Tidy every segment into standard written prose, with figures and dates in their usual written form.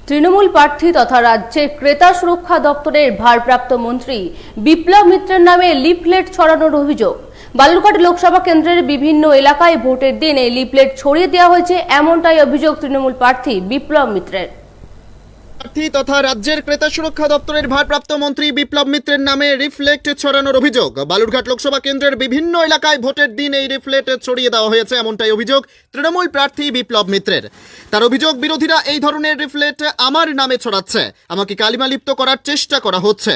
তৃণমূল প্রার্থী তথা রাজ্যের ক্রেতা সুরক্ষা দপ্তরের ভারপ্রাপ্ত মন্ত্রী বিপ্লব মিত্রের নামে লিফলেট ছড়ানোর অভিযোগ। বালুরঘাট লোকসভা কেন্দ্রের বিভিন্ন এলাকায় ভোটের দিন এই লিফলেট ছড়িয়ে দেওয়া হয়েছে, এমনটাই অভিযোগ তৃণমূল প্রার্থী বিপ্লব মিত্রের। প্রার্থী তথা রাজ্যের ক্রেতা সুরক্ষা দপ্তরের ভারপ্রাপ্ত মন্ত্রী বিপ্লব মিত্রের নামে রিফ্লেক্ট ছড়ানোর অভিযোগ। বালুরঘাট লোকসভা কেন্দ্রের বিভিন্ন এলাকায় ভোটের দিন এই রিফ্লেক্ট ছড়িয়ে দেওয়া হয়েছে, এমনটাই অভিযোগ তৃণমূল প্রার্থী বিপ্লব মিত্রের। তার অভিযোগ, বিরোধীরা এই ধরনের রিফ্লেক্ট আমার নামে ছড়াচ্ছে, আমাকে কালিমালিপ্ত করার চেষ্টা করা হচ্ছে।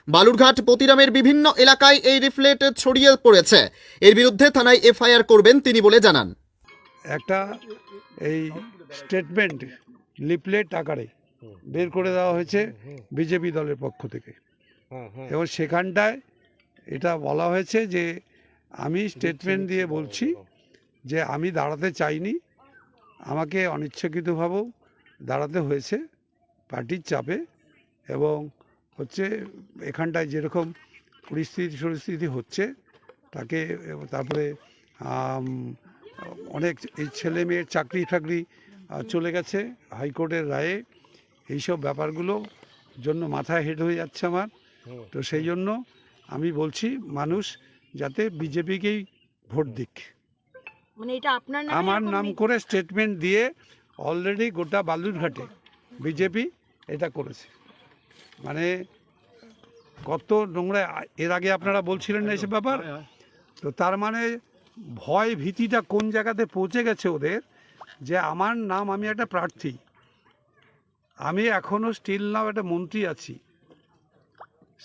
বালুরঘাট পতিরামের বিভিন্ন এলাকায় এই রিফ্লেক্ট ছড়িয়ে পড়েছে, এর বিরুদ্ধে থানায় এফআইআর করবেন তিনি বলে জানান। একটা এই স্টেটমেন্ট লিফলেট আকারে বের করে দেওয়া হয়েছে বিজেপি দলের পক্ষ থেকে, এবং সেখানটায় এটা বলা হয়েছে যে আমি স্টেটমেন্ট দিয়ে বলছি যে আমি দাঁড়াতে চাইনি, আমাকে অনিচ্ছাকৃতভাবেও দাঁড়াতে হয়েছে পার্টির চাপে, এবং হচ্ছে এখানটায় যেরকম পরিস্থিতি হচ্ছে তাকে, তারপরে অনেক এই ছেলে মেয়ের চাকরি চলে গেছে হাইকোর্টের রায়ে, এইসব ব্যাপারগুলো জন্য মাথায় হেড হয়ে যাচ্ছে আমার। তো সেই জন্য আমি বলছি মানুষ যাতে বিজেপিকেই ভোট দিক। মানে এটা আপনার নামে আমার নাম করে স্টেটমেন্ট দিয়ে অলরেডি গোটা বালুরঘাটে বিজেপি এটা করেছে। মানে কত নোংরা, এর আগে আপনারা বলছিলেন না এসব ব্যাপার। তো তার মানে ভয় ভীতিটা কোন জায়গাতে পৌঁছে গেছে ওদের, যে আমার নাম, আমি একটা প্রার্থী, আমি এখনও স্টিল নাও একটা মন্ত্রী আছি,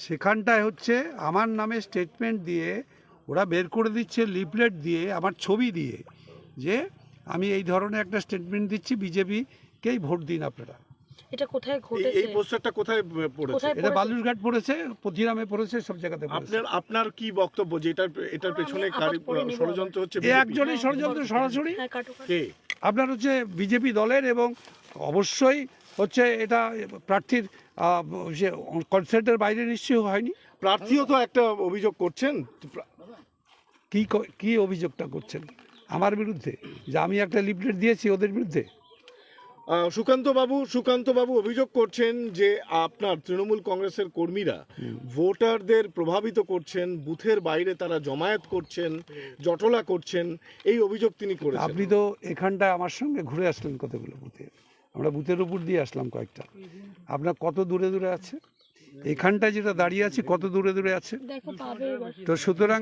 সেখানটায় হচ্ছে আমার নামে স্টেটমেন্ট দিয়ে ওরা বের করে দিচ্ছে লিফলেট দিয়ে, আমার ছবি দিয়ে, যে আমি এই ধরনের একটা স্টেটমেন্ট দিচ্ছি, বিজেপিকেই ভোট দিন আপনারা। এটা কোথায় ঘটেছে? এই পোস্টারটা কোথায় পড়েছে? এটা বালুরঘাট পড়েছে, পতিরামে পড়েছে, সব জায়গাতে পড়েছে। আপনার কি বক্তব্য যে এটার পেছনে ষড়যন্ত্র হচ্ছে? একজনই ষড়যন্ত্র সরাসরি, কে? আপনার হচ্ছে বিজেপি দলের, এবং অবশ্যই হচ্ছে এটা প্রার্থীর কনসেন্টের বাইরে নিশ্চয়ই হয়নি। প্রার্থীও তো একটা অভিযোগ করছেন। কি অভিযোগটা করছেন আমার বিরুদ্ধে, যে আমি একটা লিফলেট দিয়েছি ওদের বিরুদ্ধে? সুকান্ত বাবু অভিযোগ করছেন যে আপনার তৃণমূল কংগ্রেসের কর্মীরা ভোটারদের প্রভাবিত করছেন, বুথের বাইরে তারা জমায়েত করছেন, জটলা করছেন, এই অভিযোগ তিনি করেছেন। আপনি তো এখানটায় আমার সঙ্গে ঘুরে আসলেন কতগুলো বুথে, আমরা বুথের উপর দিয়ে আসলাম কয়েকটা। আপনার কত দূরে দূরে আছে, এখানটায় যেটা দাঁড়িয়ে আছে কত দূরে দূরে আছে? তো সুতরাং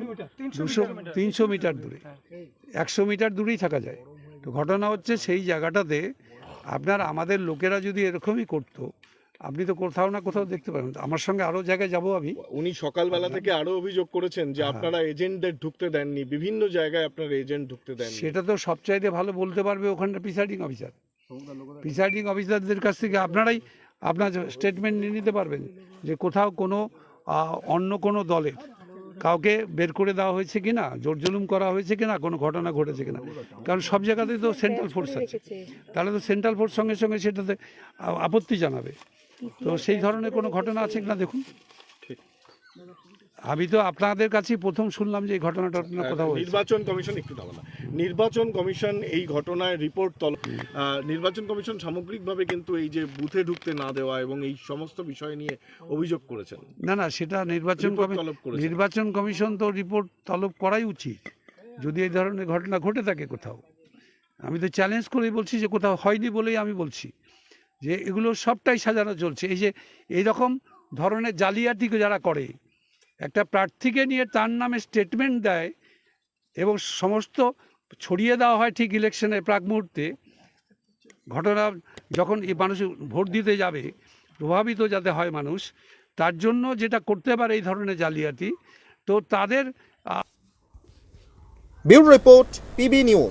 200-300 মিটার দূরে, 100 মিটার দূরেই থাকা যায়। তো ঘটনা হচ্ছে সেই জায়গাটাতে আপনার আমাদের লোকেরা যদি এরকমই করতো, আপনি তো কোথাও না কোথাও দেখতে পাবেন। আমার সঙ্গে আরও জায়গায় যাব আমি। উনি সকালবেলা থেকে আরো অভিযোগ করেছেন যে আপনারা এজেন্টদের ঢুকতে দেননি, বিভিন্ন জায়গায় আপনারা এজেন্ট ঢুকতে দেননি। সেটা তো সবচাইতে ভালো বলতে পারবে ওখানটা প্রিসাইডিং অফিসারদের কাছ থেকে আপনারাই আপনার স্টেটমেন্ট নিয়ে নিতে পারবেন যে কোথাও কোনো অন্য কোনো দলের কাউকে বের করে দেওয়া হয়েছে কিনা, জোর জুলুম করা হয়েছে কিনা, কোনো ঘটনা ঘটেছে কিনা। কারণ সব জায়গাতেই তো সেন্ট্রাল ফোর্স আছে, তাহলে তো সেন্ট্রাল ফোর্স সঙ্গে সঙ্গে সেটাতে আপত্তি জানাবে। তো সেই ধরনের কোনো ঘটনা আছে কিনা দেখুন। আমি তো আপনাদের কাছেই প্রথম শুনলাম যে এই ঘটনাটা কোথাও হয়েছে। নির্বাচন কমিশন এই ঘটনায় রিপোর্ট নির্বাচন কমিশন সামগ্রিকভাবে কিন্তু এই যে বুথে ঢুকতে না দেওয়া এবং এই সমস্ত বিষয় নিয়ে অভিযোগ করেছেন। না, সেটা নির্বাচন কমিশন তো রিপোর্ট তলব করাই উচিত যদি এই ধরনের ঘটনা ঘটে থাকে কোথাও। আমি তো চ্যালেঞ্জ করেই বলছি যে কোথাও হয়নি বলেই আমি বলছি যে এগুলো সবটাই সাজানো চলছে। এই যে এইরকম ধরনের জালিয়াতি যারা করে, একটা প্রার্থীকে নিয়ে তার নামে স্টেটমেন্ট দেয় এবং সমস্ত ছড়িয়ে দেওয়া হয় ঠিক ইলেকশনের প্রাক মুহূর্তে, ঘটনা যখন এই মানুষ ভোট দিতে যাবে প্রভাবিত যাতে হয় মানুষ, তার জন্য যেটা করতে পারে এই ধরনের জালিয়াতি, তো তাদের ব্যুরো রিপোর্ট, পিবি নিউজ।